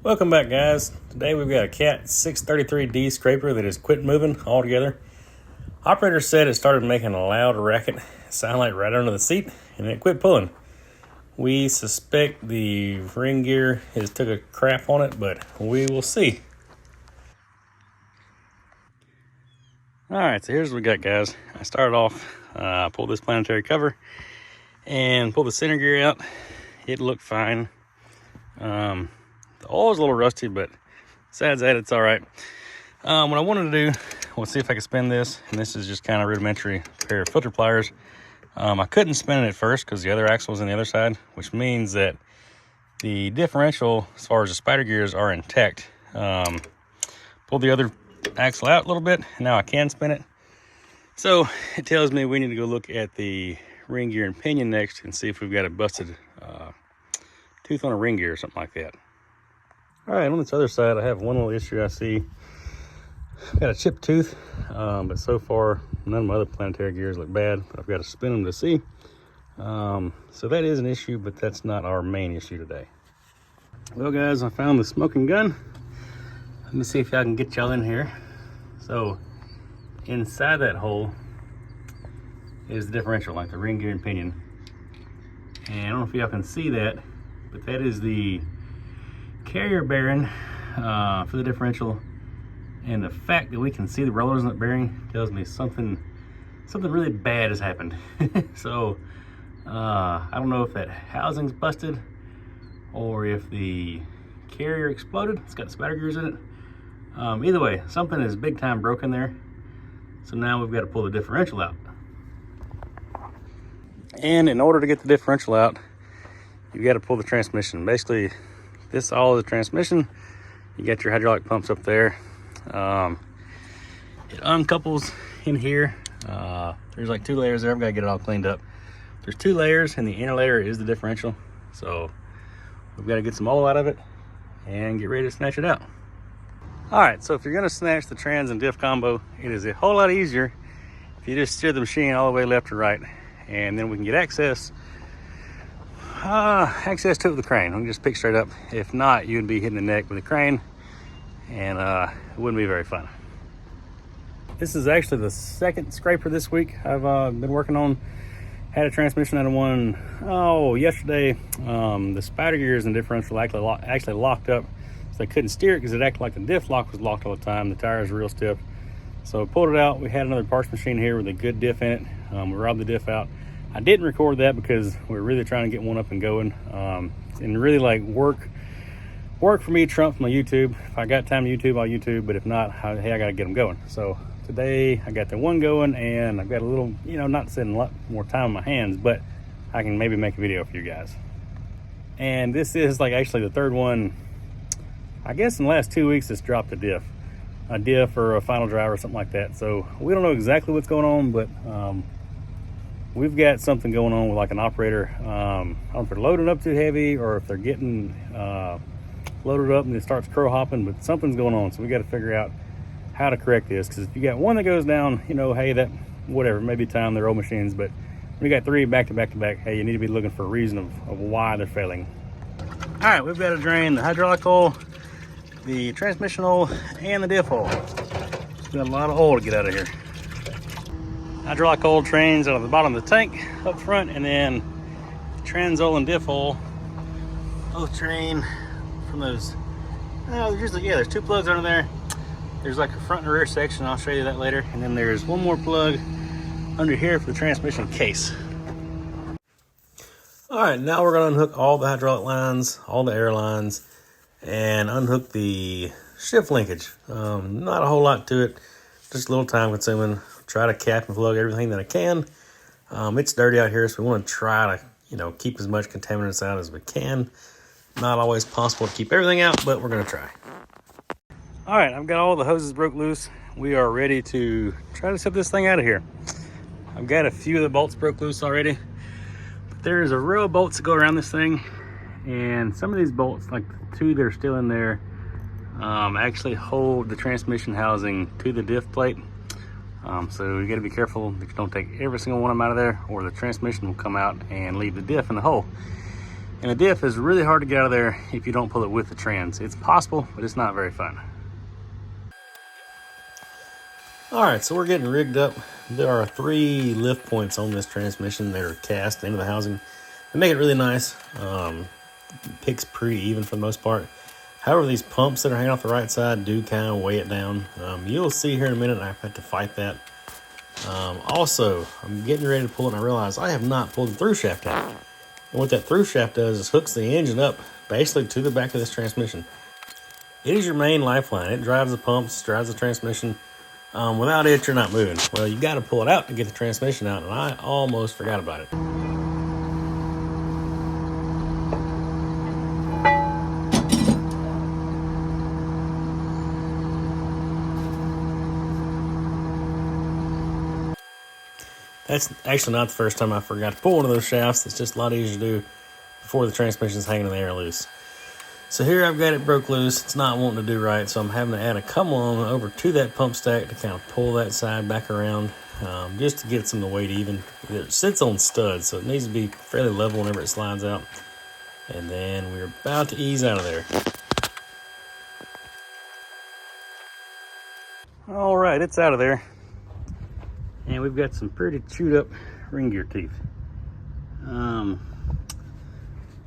Welcome back, guys. Today we've got a Cat 633D scraper that has quit moving altogether. Operator said it started making a loud racket, sound like right under the seat, and it quit pulling. We suspect the ring gear has took a crap on it, but we will see. Alright, so here's what we got, guys. I started off, pulled this planetary cover and pulled the center gear out. It looked fine. The oil's a little rusty, but besides that, it's all right. What I wanted to do was see if I could spin this, and this is just kind of rudimentary pair of filter pliers. I couldn't spin it at first because the other axle was on the other side, which means that the differential, as far as the spider gears, are intact. Pulled the other axle out a little bit, and now I can spin it. So it tells me we need to go look at the ring gear and pinion next and see if we've got a busted tooth on a ring gear or something like that. All right, on this other side, I have one little issue I see. I've got a chipped tooth, but so far, none of my other planetary gears look bad, but I've got to spin them to see. So that is an issue, but that's not our main issue today. Well, guys, I found the smoking gun. Let me see if I can get y'all in here. So inside that hole is the differential, like the ring gear and pinion. And I don't know if y'all can see that, but that is the carrier bearing for the differential, and the fact that we can see the rollers in that bearing tells me something really bad has happened. So I don't know if that housing's busted or if the carrier exploded. It's got spider gears in it. Either way, something is big time broken there. So now we've got to pull the differential out. And in order to get the differential out, you've got to pull the transmission. Basically, this all is the transmission. You got your hydraulic pumps up there. It uncouples in here. There's like 2 layers there. I've got to get it all cleaned up. There's 2 layers, and the inner layer is the differential. So we've got to get some oil out of it and get ready to snatch it out. All right, so if you're going to snatch the trans and diff combo, it is a whole lot easier if you just steer the machine all the way left or right, and then we can get access to it with the crane. We can just pick straight up. If not, you'd be hitting the neck with the crane, and it wouldn't be very fun. This is actually the second scraper this week I've been working on. Had a transmission out of one yesterday. The spider gears and differential actually locked up, so they couldn't steer it because it acted like the diff lock was locked all the time. The tires were real stiff. So pulled it out. We had another parts machine here with a good diff in it. We robbed the diff out. I didn't record that because we're really trying to get one up and going, and really like work for me trumps my YouTube. If I got time to YouTube, I'll YouTube, but if not, hey, I gotta get them going. So today I got the one going, and I've got a little, not sitting a lot more time on my hands, but I can maybe make a video for you guys. And this is like actually the third one, I guess, in the last 2 weeks that's dropped a diff or a final drive or something like that. So we don't know exactly what's going on, but we've got something going on with like an operator. I don't know if they're loading up too heavy or if they're getting loaded up and it starts crow hopping, but something's going on. So we got to figure out how to correct this, because if you got one that goes down, hey, that whatever, maybe time they're old machines, but when you got 3 back to back to back, hey, you need to be looking for a reason of why they're failing. All right, we've got to drain the hydraulic oil, the transmission oil, and the diff oil. We've got a lot of oil to get out of here. Hydraulic oil drains out of the bottom of the tank up front, and then trans oil and diff oil both drain from those. There's 2 plugs under there. There's like a front and rear section. I'll show you that later. And then there's one more plug under here for the transmission case. All right, now we're gonna unhook all the hydraulic lines, all the air lines, and unhook the shift linkage. Not a whole lot to it, just a little time consuming. Try to cap and plug everything that I can. It's dirty out here, so we want to try to keep as much contaminants out as we can. Not always possible to keep everything out, but we're going to try. All right, I've got all the hoses broke loose. We are ready to try to set this thing out of here. I've got a few of the bolts broke loose already, but there's a row of bolts that go around this thing, and some of these bolts, like the 2 that are still in there, actually hold the transmission housing to the diff plate. So you got to be careful that you don't take every single one of them out of there, or the transmission will come out and leave the diff in the hole. And the diff is really hard to get out of there if you don't pull it with the trans. It's possible, but it's not very fun. All right, so we're getting rigged up. There are 3 lift points on this transmission that are cast into the housing. They make it really nice. Picks pretty even for the most part. However, these pumps that are hanging off the right side do kind of weigh it down. You'll see here in a minute, I've had to fight that. Also, I'm getting ready to pull it and I realize I have not pulled the through shaft out. And what that through shaft does is hooks the engine up basically to the back of this transmission. It is your main lifeline. It drives the pumps, drives the transmission. Without it, you're not moving. Well, you got to pull it out to get the transmission out, and I almost forgot about it. That's actually not the first time I forgot to pull one of those shafts. It's just a lot easier to do before the transmission's hanging in the air loose. So here I've got it broke loose. It's not wanting to do right, so I'm having to add a come on over to that pump stack to kind of pull that side back around, just to get some of the weight even. It sits on studs, so it needs to be fairly level whenever it slides out. And then we're about to ease out of there. All right, it's out of there. And we've got some pretty chewed up ring gear teeth.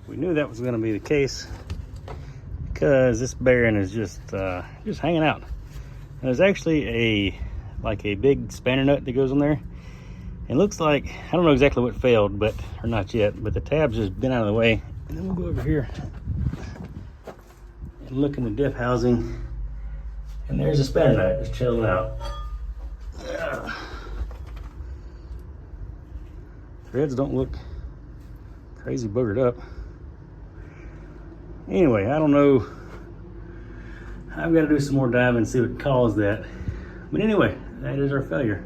We knew that was going to be the case, because this bearing is just hanging out. And there's actually a big spanner nut that goes on there. It looks like, I don't know exactly what failed, or not yet, but the tab's just been out of the way. And then we'll go over here and look in the diff housing, and there's a spanner nut just chilling out. Threads don't look crazy boogered up. Anyway, I don't know. I've got to do some more diving and see what caused that. But anyway, that is our failure.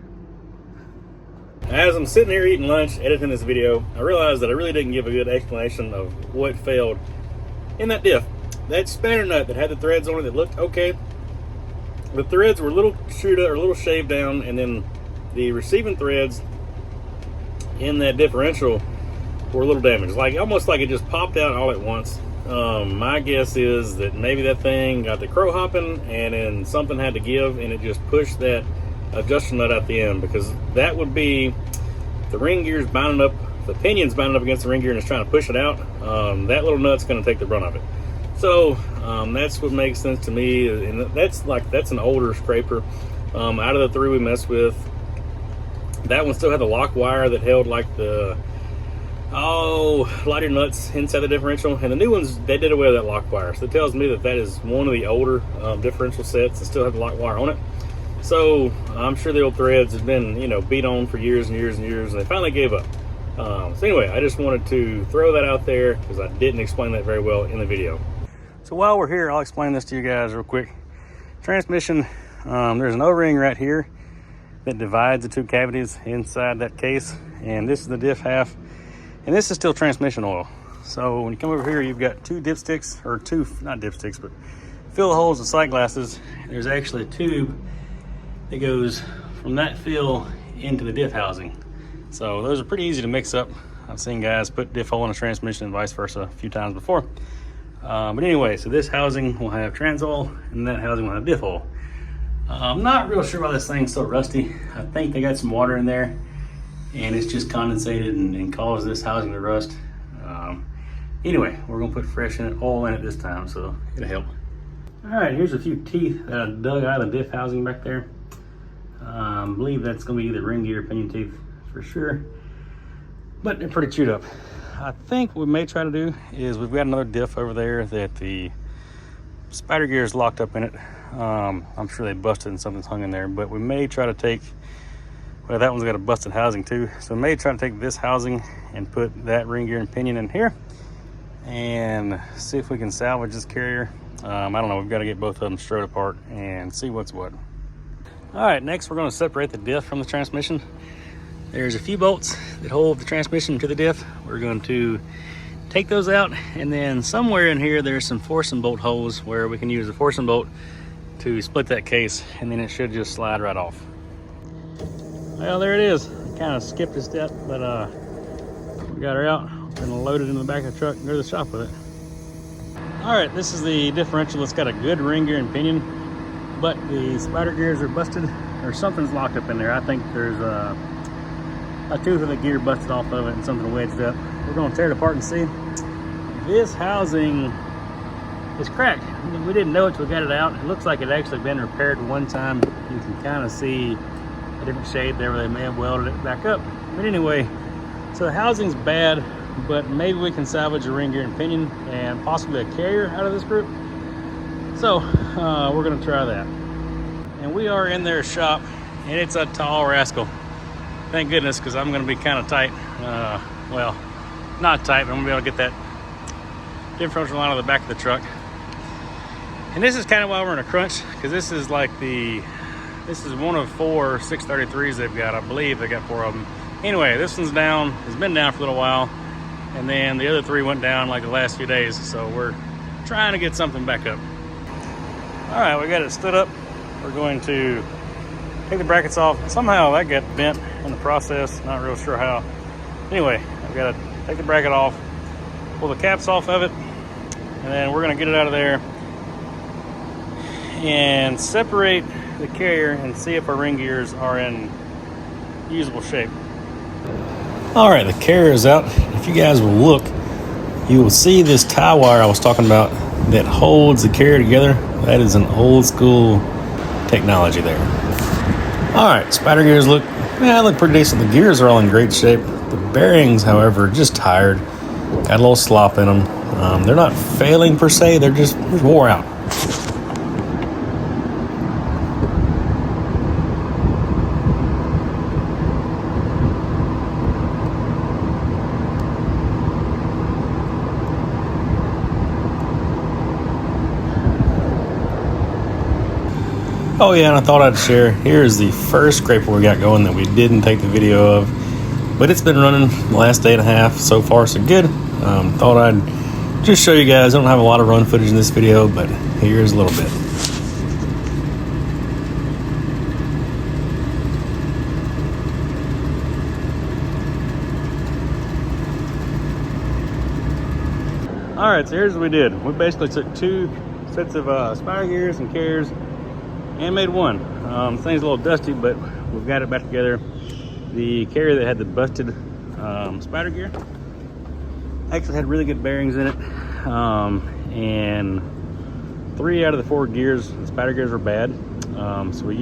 As I'm sitting here eating lunch, editing this video, I realized that I really didn't give a good explanation of what failed in that diff. That spanner nut that had the threads on it that looked okay, the threads were a little chewed up or a little shaved down, and then the receiving threads in that differential were a little damaged. Almost like it just popped out all at once. My guess is that maybe that thing got the crow hopping and then something had to give and it just pushed that adjuster nut out the end, because that would be the ring gear's binding up, the pinion's binding up against the ring gear and it's trying to push it out. That little nut's going to take the brunt of it. So that's what makes sense to me, and that's an older scraper. Out of the 3 we messed with, that one still had the lock wire that held like the lighter nuts inside the differential, and the new ones, they did away with that lock wire. So it tells me that is one of the older differential sets that still have the lock wire on it. So I'm sure the old threads have been, beat on for years and years and years, and they finally gave up. So anyway, I just wanted to throw that out there because I didn't explain that very well in the video. So while we're here, I'll explain this to you guys real quick. Transmission, there's an O-ring right here that divides the 2 cavities inside that case, and this is the diff half. And this is still transmission oil. So when you come over here, you've got 2 dipsticks, or 2, not dipsticks, but fill holes with sight glasses. There's actually a tube that goes from that fill into the diff housing. So those are pretty easy to mix up. I've seen guys put diff hole in a transmission and vice versa a few times before. But anyway, so this housing will have trans oil and that housing will have diff oil. I'm not real sure why this thing's so rusty. I think they got some water in there and it's just condensated and caused this housing to rust. Anyway, we're gonna put fresh oil in it this time, so it'll help. All right, here's a few teeth that I dug out of the diff housing back there. I believe that's gonna be either ring gear or pinion teeth for sure, but they're pretty chewed up. I think what we may try to do is we've got another diff over there that the spider gear is locked up in it. I'm sure they busted and something's hung in there, but we may try to take, well, that one's got a busted housing too. So we may try to take this housing and put that ring gear and pinion in here and see if we can salvage this carrier. I don't know, we've got to get both of them straight apart and see what's what. All right, next we're going to separate the diff from the transmission. There's a few bolts that hold the transmission to the diff. We're going to take those out, and then somewhere in here there's some forcing bolt holes where we can use a forcing bolt to split that case, and then it should just slide right off. Well, there it is. I kind of skipped a step, but we got her out. Gonna load it in the back of the truck and go to the shop with it. All right, this is the differential. It's got a good ring gear and pinion, but the spider gears are busted, or something's locked up in there. I think there's a tooth of the gear busted off of it and something wedged up. We're gonna tear it apart and see. This housing is cracked. We didn't know it till we got it out. It looks like it actually been repaired one time. You can kind of see a different shade there where they may have welded it back up. But anyway, so the housing's bad, but maybe we can salvage a ring gear and pinion and possibly a carrier out of this group. So we're gonna try that. And we are in their shop, and it's a tall rascal. Thank goodness, because I'm gonna be kind of tight. Well, not tight, but I'm gonna be able to get that differential line of the back of the truck. And this is kind of why we're in a crunch, because this is like this is one of 4 633s they've got. I believe they got 4 of them. Anyway, this one's down. It's been down for a little while, and then the other 3 went down like the last few days. So we're trying to get something back up. All right, we got it stood up. We're going to take the brackets off. Somehow that got bent in the process. Not real sure how. Anyway, I've got to take the bracket off, pull the caps off of it, and then we're going to get it out of there and separate the carrier and see if our ring gears are in usable shape. All right, the carrier is out. If you guys will look, you will see this tie wire I was talking about that holds the carrier together. That is an old school technology there. All right, spider gears look pretty decent. The gears are all in great shape. The bearings, however, are just tired. Got a little slop in them. They're not failing per se, they're just wore out. Oh yeah, and I thought I'd share, here's the first scraper we got going that we didn't take the video of, but it's been running the last day and a half, so far so good. Thought I'd just show you guys. I don't have a lot of run footage in this video, but here's a little bit. All right, so here's what we did. We basically took 2 sets of spider gears and carriers and made one. Thing's a little dusty, but we've got it back together. The carrier that had the busted spider gear actually had really good bearings in it, and 3 out of the 4 gears, the spider gears were bad. So we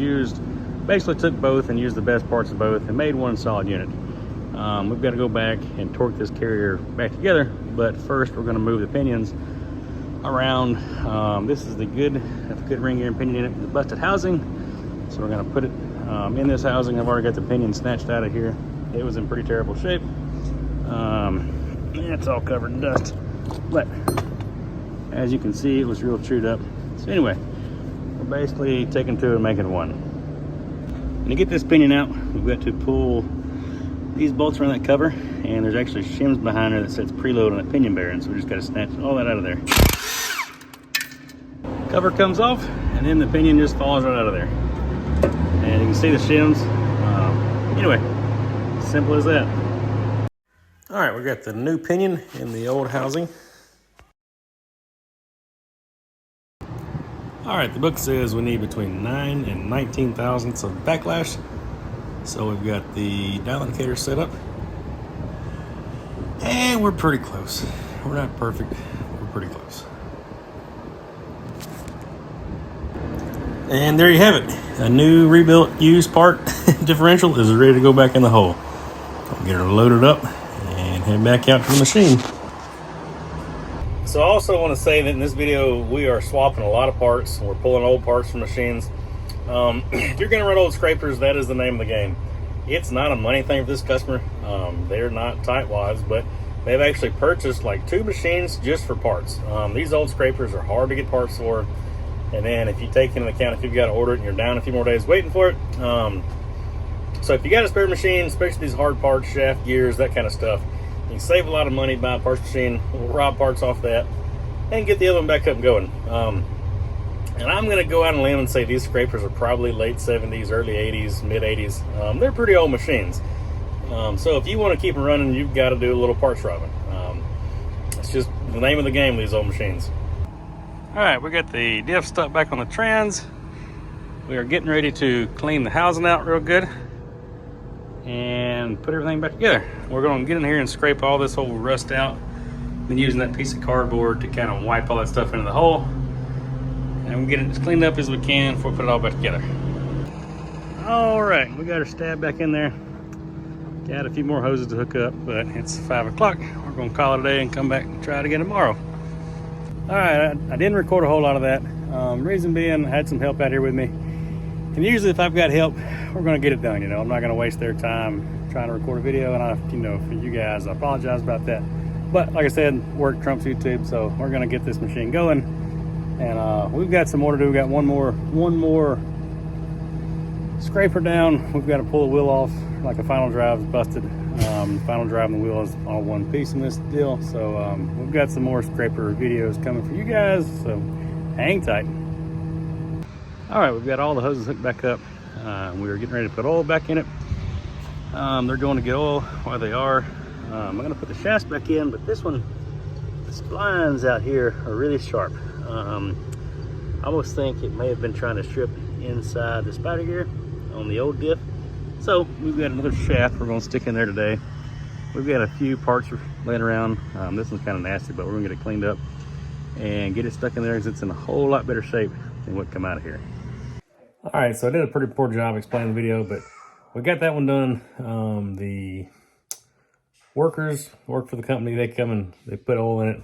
basically took both and used the best parts of both and made one solid unit. We've got to go back and torque this carrier back together, but first we're going to move the pinions around. This is the good ring gear and pinion unit with the busted housing, so we're going to put it in this housing. I've already got the pinion snatched out of here. It was in pretty terrible shape. It's all covered in dust, but as you can see, it was real chewed up. So anyway, we're basically taking 2 and making 1. And to get this pinion out, we've got to pull these bolts around that cover, and there's actually shims behind there that says preload on that pinion bearing, so we just got to snatch all that out of there. Cover comes off, and then the pinion just falls right out of there. And you can see the shims. Anyway, simple as that. All right, we got the new pinion in the old housing. All right, the book says we need between 9 and 19 thousandths of backlash. So we've got the dial indicator set up, and we're pretty close. We're not perfect, we're pretty close. And there you have it. A new rebuilt used part differential is ready to go back in the hole. I'll get her loaded up and head back out to the machine. So I also want to say that in this video, we are swapping a lot of parts. We're pulling old parts from machines. If you're going to run old scrapers, that is the name of the game. It's not a money thing for this customer. They're not tightwads, but they've actually purchased like 2 machines just for parts. These old scrapers are hard to get parts for. And then if you take into account if you've got to order it and you're down a few more days waiting for it. So if you got a spare machine, especially these hard parts, shaft gears, that kind of stuff, you can save a lot of money buying a parts machine. We'll rob parts off that and get the other one back up and going. And I'm going to go out on a limb and say these scrapers are probably late 70s, early 80s, mid 80s. They're pretty old machines. So if you want to keep them running, you've got to do a little parts robbing. It's just the name of the game, these old machines. All right, we got the diff stuck back on the trans. We are getting ready to clean the housing out real good and put everything back together. We're gonna get in here and scrape all this old rust out. Been using that piece of cardboard to kind of wipe all that stuff into the hole. And we'll get it as cleaned up as we can before we put it all back together. All right, we got our stab back in there. Got a few more hoses to hook up, but it's 5 o'clock. We're gonna call it a day and come back and try it again tomorrow. All right, I didn't record a whole lot of that. Reason being, I had some help out here with me. And usually if I've got help, we're gonna get it done, you know. I'm not gonna waste their time trying to record a video, and for you guys, I apologize about that. But like I said, work trumps YouTube, so we're gonna get this machine going. And we've got some more to do. We've got one more scraper down. We've got to pull the wheel off, like a final drive is busted. Final drive and the wheel is all one piece in this deal. So we've got some more scraper videos coming for you guys, so hang tight. All right, we've got all the hoses hooked back up. We are getting ready to put oil back in it. They're going to get oil while they are. I'm gonna put the shafts back in, but this one, the splines out here are really sharp. I almost think it may have been trying to strip inside the spider gear on the old diff. So we've got another shaft we're gonna stick in there today. We've got a few parts laying around. This one's kind of nasty, but we're gonna get it cleaned up and get it stuck in there because it's in a whole lot better shape than what come out of here. All right, so I did a pretty poor job explaining the video, but we got that one done. The workers work for the company. They come and they put oil in it.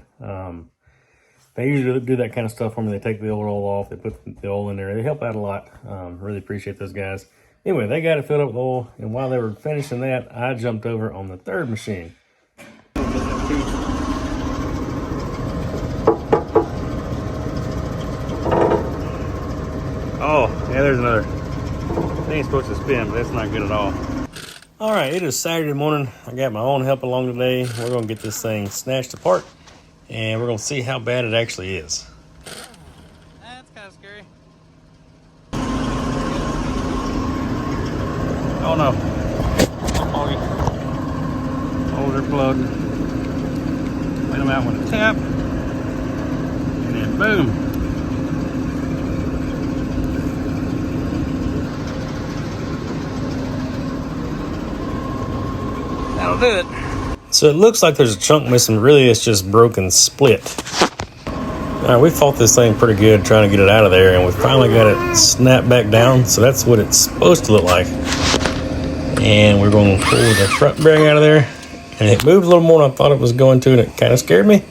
They usually do that kind of stuff for me. They take the old oil off, they put the oil in there. They help out a lot. Really appreciate those guys. Anyway, they got it filled up with oil, and while they were finishing that, I jumped over on the third machine. Oh, yeah, there's another. They ain't supposed to spin, but that's not good at all. All right, it is Saturday morning. I got my own help along today. We're gonna get this thing snatched apart, and we're gonna see how bad it actually is. That's kind of scary. Oh no. Foggy. Holes are plugged. Let them out with a tap. And then boom. That'll do it. So it looks like there's a chunk missing. Really, it's just broken split. We fought this thing pretty good trying to get it out of there, and we finally got it snapped back down. So that's what it's supposed to look like. And we're going to pull the front bearing out of there, and it moved a little more than I thought it was going to, and it kind of scared me.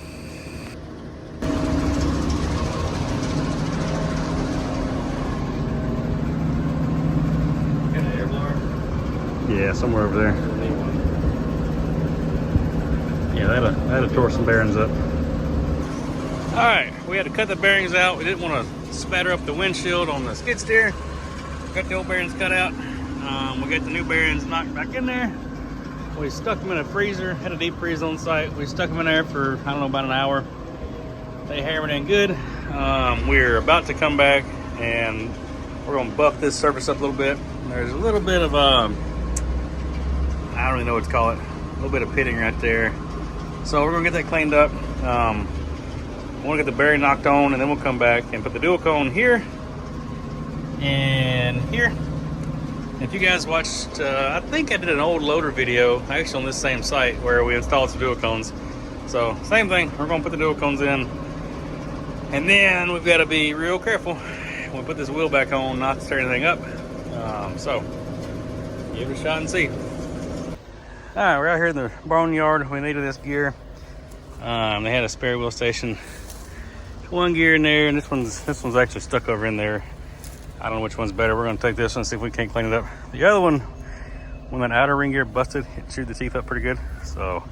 Yeah, somewhere over there. Yeah, that'll tore some bearings up. All right, we had to cut the bearings out. We didn't want to spatter up the windshield on the skid steer. Got the old bearings cut out. We got the new bearings knocked back in there. We stuck them in a freezer, had a deep freeze on site. We stuck them in there for, I don't know, about an hour. They hammered in good. We're about to come back and we're gonna buff this surface up a little bit. There's a little bit of, I don't really know what to call it. A little bit of pitting right there. So we're gonna get that cleaned up. We'll get the bearing knocked on, and then we'll come back and put the dual cone here and here. If you guys watched, I think I did an old loader video, actually on this same site, where we installed some dual cones. So same thing, we're gonna put the dual cones in, and then we've got to be real careful when we put this wheel back on, not to tear anything up. So give it a shot and see. All right, we're out here in the barnyard. We needed this gear. They had a spare wheel station. One gear in there, and this one's actually stuck over in there. I don't know which one's better. We're gonna take this one and see if we can't clean it up. The other one, when that outer ring gear busted, it chewed the teeth up pretty good. So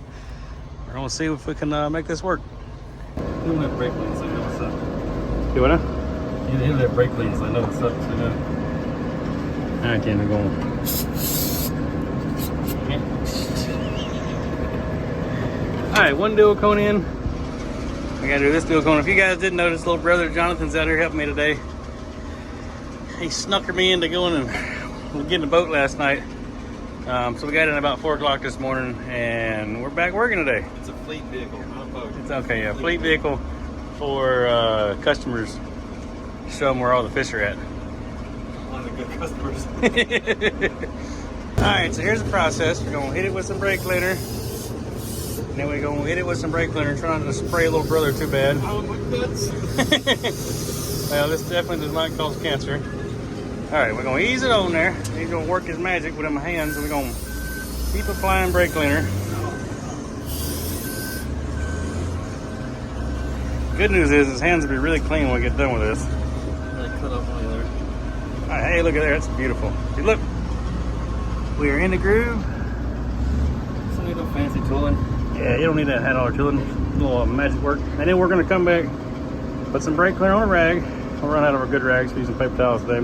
we're gonna see if we can make this work. Hit that brake clean so I know what's up. Do what now? Hit that brake clean so I know what's up. All right, Ken, we're going. All right, one dual cone in. I gotta do this dual cone. If you guys didn't notice, little brother Jonathan's out here helping me today. He snuckered me into going and getting a boat last night. So we got in about 4 o'clock this morning, and we're back working today. It's a fleet vehicle, not a It's okay, yeah. Fleet vehicle for customers. Show them where all the fish are at. One of the good customers. Alright, so here's the process. We're going to hit it with some brake cleaner. And then we're going to hit it with some brake cleaner, trying to spray little brother too bad. Oh, my nuts. Well, this definitely does not cause cancer. Alright, we're going to ease it on there. He's going to work his magic with my hands, and we're going to keep applying brake cleaner. Good news is his hands will be really clean when we get done with this. They cut off one there. Alright, hey, look at there. That's beautiful. See, look. We are in the groove. Some little fancy tooling. Yeah, you don't need that $100 tooling. A little magic work. And then we're going to come back, put some brake cleaner on a rag. We'll run out of our good rags. We're using paper towels today.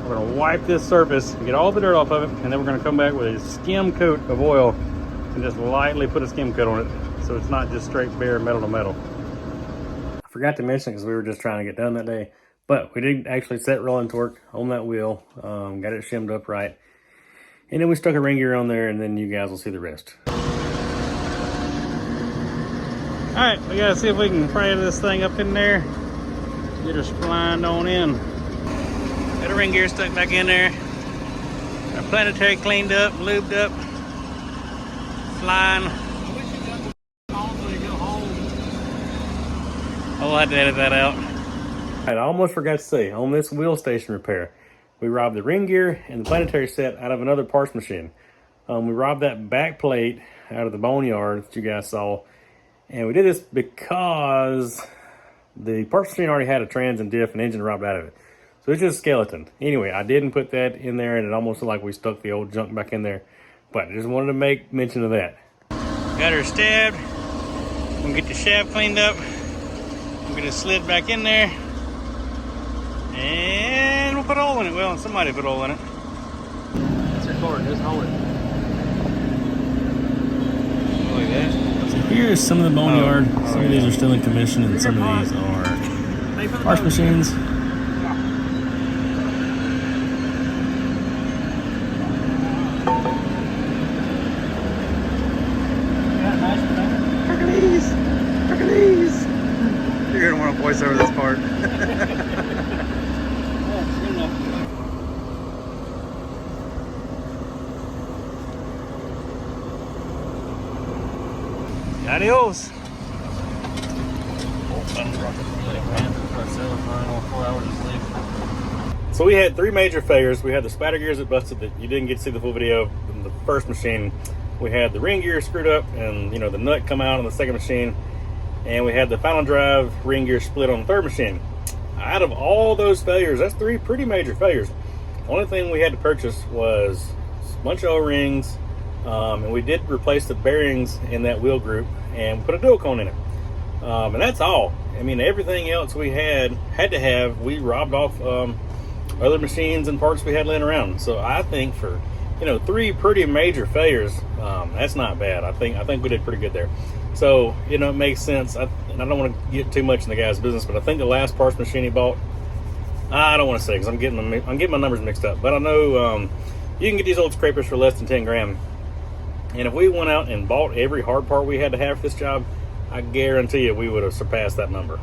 We're going to wipe this surface and get all the dirt off of it. And then we're going to come back with a skim coat of oil and just lightly put a skim coat on it, so it's not just straight bare metal to metal. I forgot to mention because we were just trying to get done that day, but we did actually set rolling torque on that wheel. Got it shimmed up right. And then we stuck a ring gear on there, and then you guys will see the rest. All right, we gotta see if we can pry this thing up in there. Get her splined on in. Got a ring gear stuck back in there. Our planetary cleaned up, lubed up, flying. I'll have to edit that out. All right, I almost forgot to say, on this wheel station repair, we robbed the ring gear and the planetary set out of another parts machine. We robbed that back plate out of the boneyard that you guys saw. And we did this because the parts machine already had a trans and diff and engine robbed out of it. So it's just a skeleton. Anyway, I didn't put that in there, and it almost looked like we stuck the old junk back in there. But I just wanted to make mention of that. Got her stabbed. I'm gonna get the shaft cleaned up. I'm gonna slid back in there. And we'll put oil in it. Well, somebody put oil in it. It's recording, just hold it. Like that. Here's some of the boneyard. Some of these are still in commission, and some of these are parts machines. Hercules! You're gonna want to voice over this part. Adios. So we had 3 major failures. We had the spatter gears that busted that you didn't get to see the full video from the first machine. We had the ring gear screwed up and the nut come out on the second machine. And we had the final drive ring gear split on the third machine. Out of all those failures, that's 3 pretty major failures. The only thing we had to purchase was a bunch of O-rings, and we did replace the bearings in that wheel group and put a dual cone in it. And that's all. I mean, everything else we had to have, we robbed off other machines and parts we had laying around. So I think for 3 pretty major failures, that's not bad. I think we did pretty good there. So it makes sense. And I don't want to get too much in the guy's business, but I think the last parts machine he bought, I don't want to say because I'm getting my numbers mixed up. But I know you can get these old scrapers for less than 10 grand. And if we went out and bought every hard part we had to have for this job, I guarantee you we would have surpassed that number.